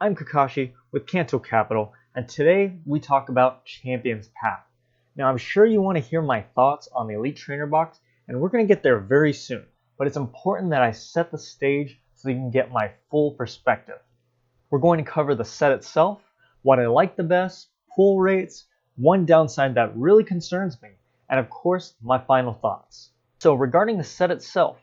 I'm Kakashi with Kanto Capital, and today we talk about Champion's Path. Now, I'm sure you want to hear my thoughts on the Elite Trainer box, and we're going to get there very soon, but it's important that I set the stage so you can get my full perspective. We're going to cover the set itself, what I like the best, pull rates, one downside that really concerns me, and of course, my final thoughts. So regarding the set itself,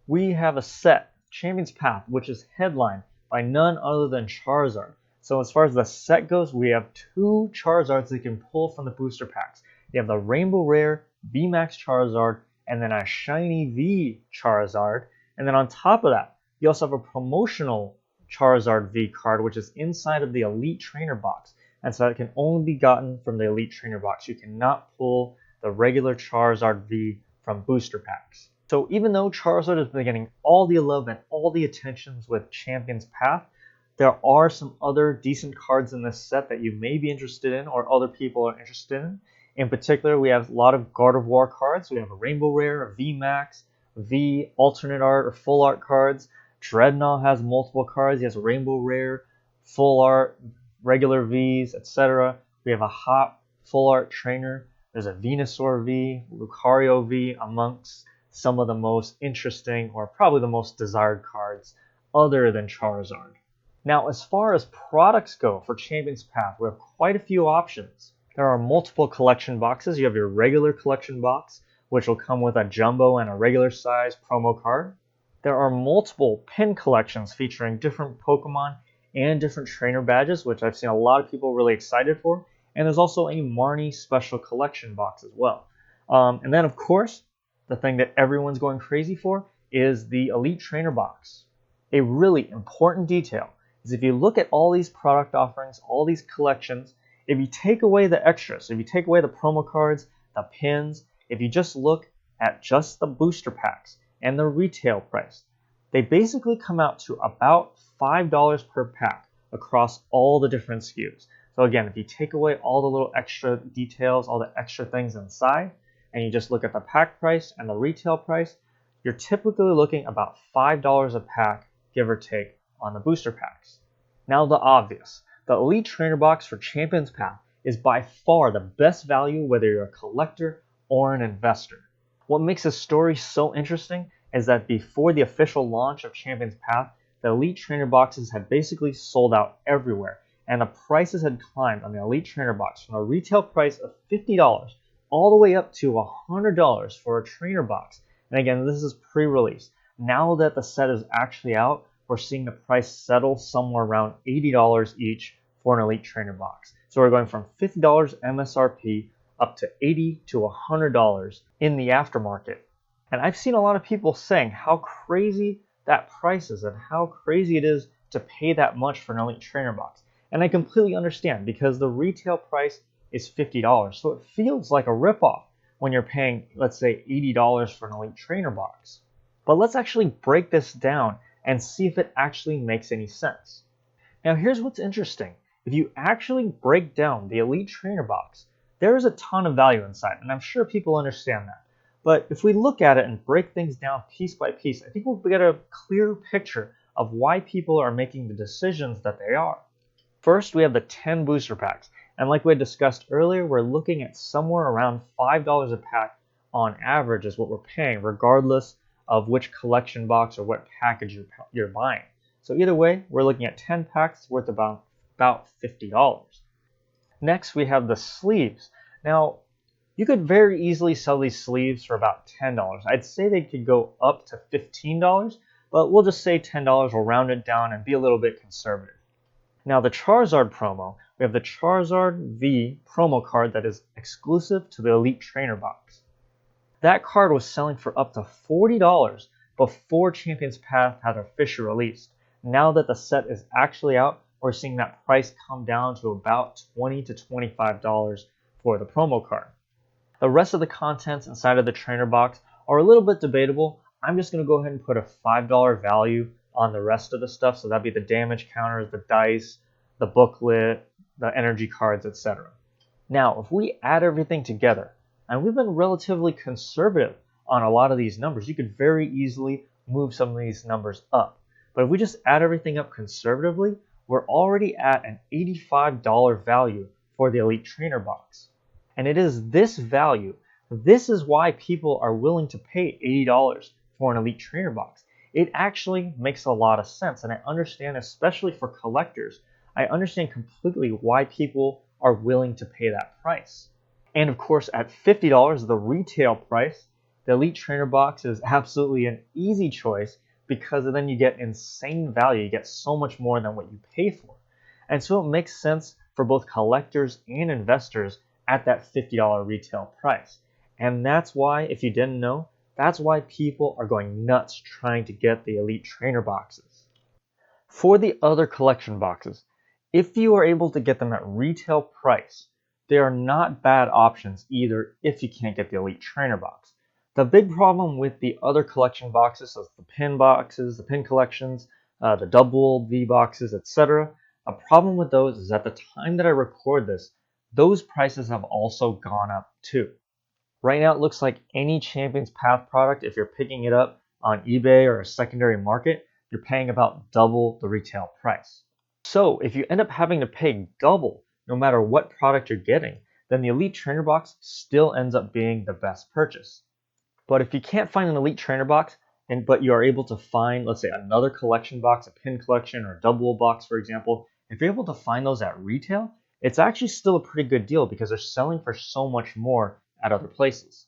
we have a set, Champion's Path, which is headlined by none other than Charizard. So as far as the set goes, we have two Charizards that you can pull from the booster packs. You have the Rainbow Rare VMAX Charizard, and then a Shiny V Charizard. And then on top of that, you also have a promotional Charizard V card, which is inside of the Elite Trainer box. And so that can only be gotten from the Elite Trainer box. You cannot pull the regular Charizard V from booster packs. So even though Charizard has been getting all the love and all the attentions with Champion's Path, there are some other decent cards in this set that you may be interested in or other people are interested in. In particular, we have a lot of God of War cards. We have a Rainbow Rare, a VMAX, V, alternate art or full art cards. Dreadnought has multiple cards. He has a Rainbow Rare, full art, regular Vs, etc. We have a hot full art trainer. There's a Venusaur V, Lucario V amongst some of the most interesting or probably the most desired cards other than Charizard. Now, as far as products go for Champion's Path, we have quite a few options. There are multiple collection boxes. You have your regular collection box, which will come with a jumbo and a regular size promo card. There are multiple pin collections featuring different Pokemon and different trainer badges, which I've seen a lot of people really excited for. And there's also a Marnie special collection box as well. And then, of course, the thing that everyone's going crazy for is the Elite Trainer box. A really important detail is if you look at all these product offerings, all these collections, if you take away the extras, so if you take away the promo cards, the pins, if you just look at just the booster packs and the retail price, they basically come out to about $5 per pack across all the different SKUs. So again, if you take away all the little extra details, all the extra things inside, and you just look at the pack price and the retail price, you're typically looking about $5 a pack, give or take, on the booster packs. Now the obvious, the Elite Trainer box for Champion's Path is by far the best value whether you're a collector or an investor. What makes this story so interesting is that before the official launch of Champion's Path, the Elite Trainer boxes had basically sold out everywhere, and the prices had climbed on the Elite Trainer box from a retail price of $50 all the way up to $100 for a trainer box. And again, this is pre-release. Now that the set is actually out, we're seeing the price settle somewhere around $80 each for an Elite Trainer box. So we're going from $50 MSRP up to $80 to $100 in the aftermarket. And I've seen a lot of people saying how crazy that price is and how crazy it is to pay that much for an Elite Trainer box. And I completely understand because the retail price is $50. So it feels like a ripoff when you're paying, let's say, $80 for an Elite Trainer box. But let's actually break this down and see if it actually makes any sense. Now here's what's interesting. If you actually break down the Elite Trainer box, there is a ton of value inside, and I'm sure people understand that. But if we look at it and break things down piece by piece, I think we'll get a clear picture of why people are making the decisions that they are. First, we have the 10 booster packs. And like we had discussed earlier, we're looking at somewhere around $5 a pack on average is what we're paying, regardless of which collection box or what package you're buying. So either way, we're looking at 10 packs worth about $50. Next, we have the sleeves. Now, you could very easily sell these sleeves for about $10. I'd say they could go up to $15, but we'll just say $10. We'll round it down and be a little bit conservative. Now the Charizard promo, we have the Charizard V promo card that is exclusive to the Elite Trainer box. That card was selling for up to $40 before Champion's Path had officially released. Now that the set is actually out, we're seeing that price come down to about $20 to $25 for the promo card. The rest of the contents inside of the trainer box are a little bit debatable. I'm just going to go ahead and put a $5 value on the rest of the stuff. So that'd be the damage counters, the dice, the booklet, the energy cards, etc. Now, if we add everything together, and we've been relatively conservative on a lot of these numbers, you could very easily move some of these numbers up. But if we just add everything up conservatively, we're already at an $85 value for the Elite Trainer box. And it is this value, this is why people are willing to pay $80 for an Elite Trainer box. It actually makes a lot of sense, and I understand, especially for collectors, I understand completely why people are willing to pay that price. And of course, at $50, the retail price, the Elite Trainer box is absolutely an easy choice because then you get insane value. You get so much more than what you pay for. And so it makes sense for both collectors and investors at that $50 retail price. And that's why, if you didn't know, that's why people are going nuts trying to get the Elite Trainer boxes. For the other collection boxes, if you are able to get them at retail price, they are not bad options either if you can't get the Elite Trainer box. The big problem with the other collection boxes, so the pin boxes, the pin collections, the double V boxes, etc., a problem with those is at the time that I record this, those prices have also gone up too. Right now it looks like any Champions Path product, if you're picking it up on eBay or a secondary market, you're paying about double the retail price. So if you end up having to pay double no matter what product you're getting, then the Elite Trainer box still ends up being the best purchase. But if you can't find an Elite Trainer box, but you are able to find, let's say, another collection box, a pin collection or a double box, for example, if you're able to find those at retail, it's actually still a pretty good deal because they're selling for so much more at other places.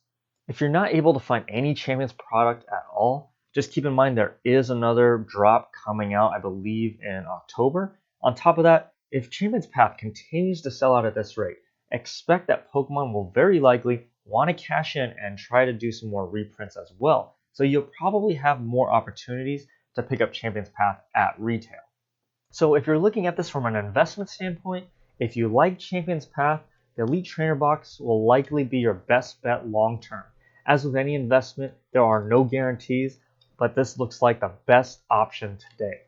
If you're not able to find any Champions product at all, just keep in mind there is another drop coming out, I believe, in October. On top of that, if Champions Path continues to sell out at this rate, expect that Pokemon will very likely want to cash in and try to do some more reprints as well. So you'll probably have more opportunities to pick up Champions Path at retail. So if you're looking at this from an investment standpoint, if you like Champions Path, the Elite Trainer box will likely be your best bet long term. As with any investment, there are no guarantees, but this looks like the best option today.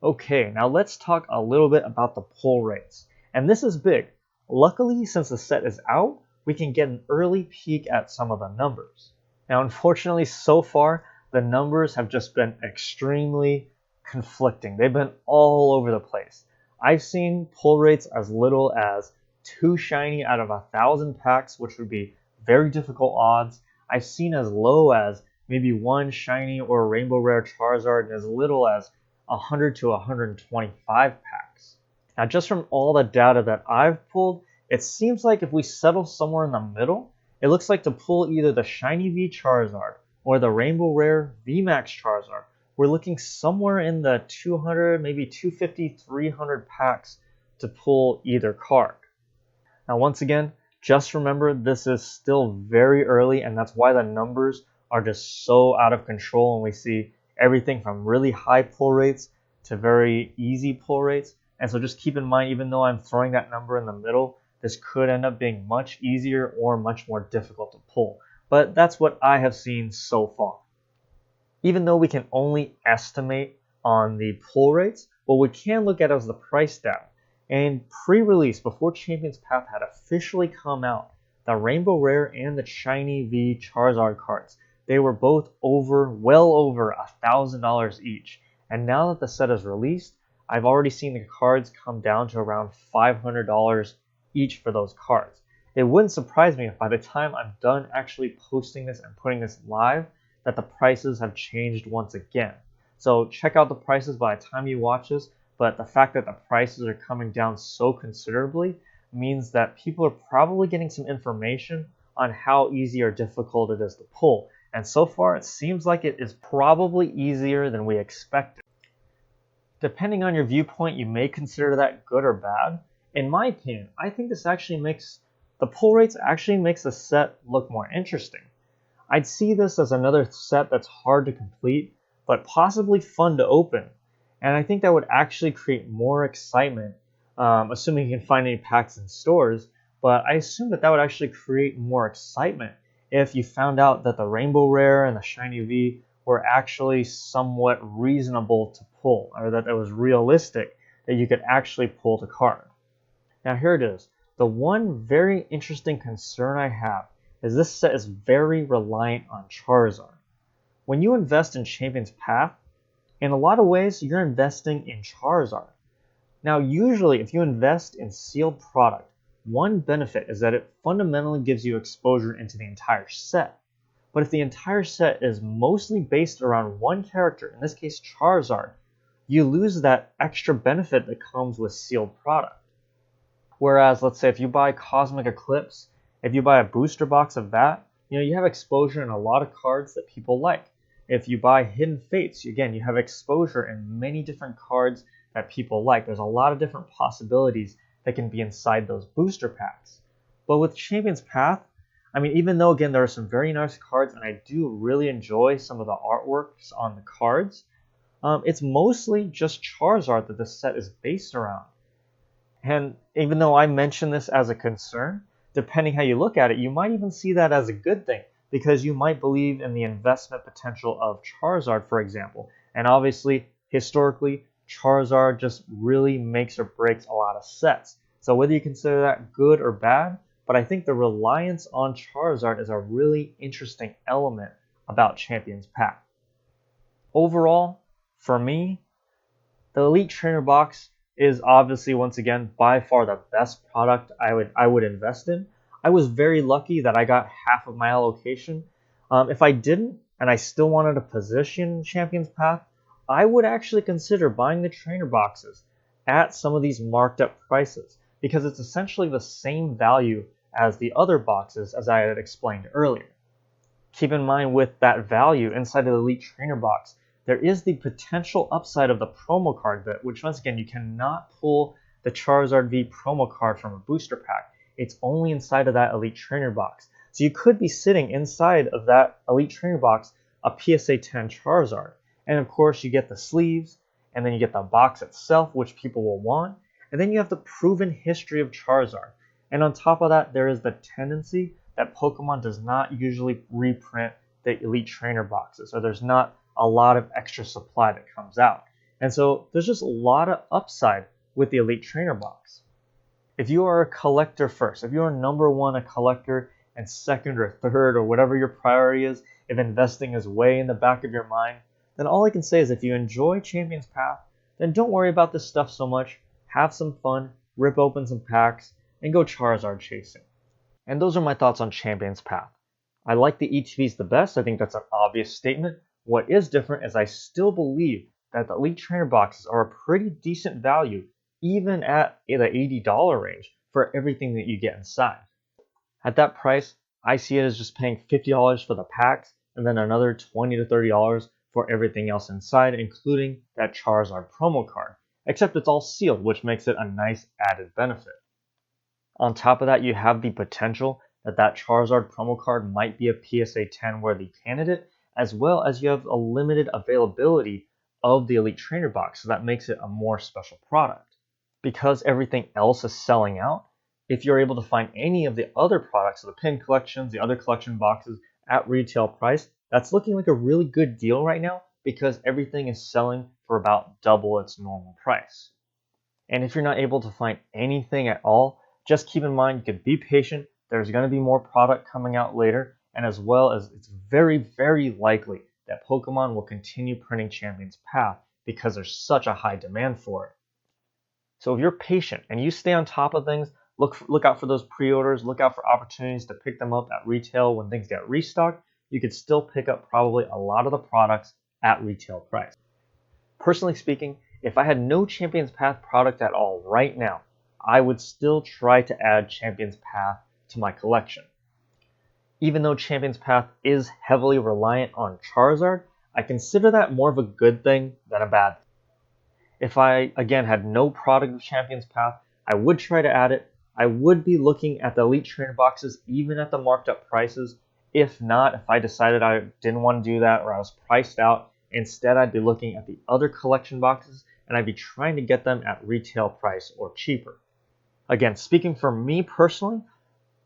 Okay, now let's talk a little bit about the pull rates. And this is big. Luckily, since the set is out, we can get an early peek at some of the numbers. Now, unfortunately, so far, the numbers have just been extremely conflicting. They've been all over the place. I've seen pull rates as little as 2 shiny out of 1,000 packs, which would be very difficult odds. I've seen as low as maybe 1 shiny or rainbow rare Charizard and as little as 100 to 125 packs. Now, just from all the data that I've pulled, it seems like if we settle somewhere in the middle, it looks like to pull either the shiny V Charizard or the rainbow rare VMAX Charizard, we're looking somewhere in the 200, maybe 250, 300 packs to pull either card. Now, once again, just remember this is still very early, and that's why the numbers are just so out of control, and we see everything from really high pull rates to very easy pull rates. And so just keep in mind, even though I'm throwing that number in the middle, this could end up being much easier or much more difficult to pull. But that's what I have seen so far. Even though we can only estimate on the pull rates, what we can look at is the price data. And pre-release, before Champions Path had officially come out, the Rainbow Rare and the Shiny V Charizard cards, they were both well over $1,000 each. And now that the set is released, I've already seen the cards come down to around $500 each for those cards. It wouldn't surprise me if by the time I'm done actually posting this and putting this live, that the prices have changed once again. So check out the prices by the time you watch this, but the fact that the prices are coming down so considerably means that people are probably getting some information on how easy or difficult it is to pull. And so far, it seems like it is probably easier than we expected. Depending on your viewpoint, you may consider that good or bad. In my opinion, I think this actually makes the pull rates the set look more interesting. I'd see this as another set that's hard to complete, but possibly fun to open. And I think that would actually create more excitement, assuming you can find any packs in stores. But I assume that would actually create more excitement if you found out that the Rainbow Rare and the Shiny V were actually somewhat reasonable to pull, or that it was realistic that you could actually pull the card. Now here it is. The one very interesting concern I have is this set is very reliant on Charizard. When you invest in Champions Path, In a lot of ways, you're investing in Charizard. Now, usually, if you invest in sealed product, one benefit is that it fundamentally gives you exposure into the entire set. But if the entire set is mostly based around one character, in this case Charizard, you lose that extra benefit that comes with sealed product. Whereas, let's say if you buy Cosmic Eclipse, if you buy a booster box of that, you have exposure in a lot of cards that people like. If you buy Hidden Fates, again, you have exposure in many different cards that people like. There's a lot of different possibilities that can be inside those booster packs. But with Champion's Path, even though, again, there are some very nice cards, and I do really enjoy some of the artworks on the cards, it's mostly just Charizard that the set is based around. And even though I mention this as a concern, depending how you look at it, you might even see that as a good thing, because you might believe in the investment potential of Charizard, for example. And obviously, historically, Charizard just really makes or breaks a lot of sets. So whether you consider that good or bad, but I think the reliance on Charizard is a really interesting element about Champion's Path. Overall, for me, the Elite Trainer Box is obviously, once again, by far the best product I would invest in. I was very lucky that I got half of my allocation. If I didn't, and I still wanted to position Champion's Path, I would actually consider buying the trainer boxes at some of these marked up prices, because it's essentially the same value as the other boxes, as I had explained earlier. Keep in mind, with that value inside of the Elite Trainer Box, there is the potential upside of the promo card, which once again, you cannot pull the Charizard V promo card from a booster pack. It's only inside of that Elite Trainer Box. So you could be sitting inside of that Elite Trainer Box a PSA 10 Charizard. And of course, you get the sleeves, and then you get the box itself, which people will want. And then you have the proven history of Charizard. And on top of that, there is the tendency that Pokemon does not usually reprint the Elite Trainer Boxes, or there's not a lot of extra supply that comes out. And so there's just a lot of upside with the Elite Trainer Box. If you are a collector first, if you are number one a collector, and second or third or whatever your priority is, if investing is way in the back of your mind, then all I can say is if you enjoy Champion's Path, then don't worry about this stuff so much. Have some fun, rip open some packs, and go Charizard chasing. And those are my thoughts on Champion's Path. I like the ETBs the best. I think that's an obvious statement. What is different is I still believe that the Elite Trainer Boxes are a pretty decent value, even at the $80 range, for everything that you get inside. At that price, I see it as just paying $50 for the packs, and then another $20 to $30 for everything else inside, including that Charizard promo card. Except it's all sealed, which makes it a nice added benefit. On top of that, you have the potential that Charizard promo card might be a PSA 10 worthy candidate, as well as you have a limited availability of the Elite Trainer Box, so that makes it a more special product. Because everything else is selling out, if you're able to find any of the other products, so the pin collections, the other collection boxes at retail price, that's looking like a really good deal right now, because everything is selling for about double its normal price. And if you're not able to find anything at all, just keep in mind you could be patient. There's going to be more product coming out later, and as well as it's very, very likely that Pokemon will continue printing Champion's Path because there's such a high demand for it. So if you're patient and you stay on top of things, look out for those pre-orders, look out for opportunities to pick them up at retail when things get restocked, you could still pick up probably a lot of the products at retail price. Personally speaking, if I had no Champion's Path product at all right now, I would still try to add Champion's Path to my collection. Even though Champion's Path is heavily reliant on Charizard, I consider that more of a good thing than a bad thing. If I, again, had no product of Champion's Path, I would try to add it. I would be looking at the Elite Trainer Boxes, even at the marked up prices. If not, if I decided I didn't want to do that or I was priced out, instead I'd be looking at the other collection boxes and I'd be trying to get them at retail price or cheaper. Again, speaking for me personally,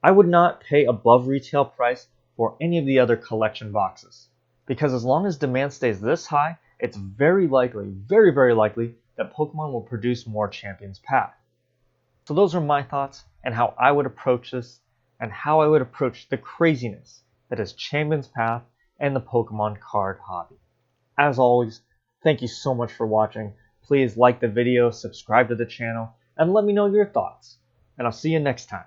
I would not pay above retail price for any of the other collection boxes, because as long as demand stays this high, it's very likely, very, very likely that Pokemon will produce more Champion's Path. So those are my thoughts and how I would approach this and how I would approach the craziness that is Champion's Path and the Pokemon card hobby. As always, Thank you so much for watching. Please like the video, subscribe to the channel, and let me know your thoughts. And I'll see you next time.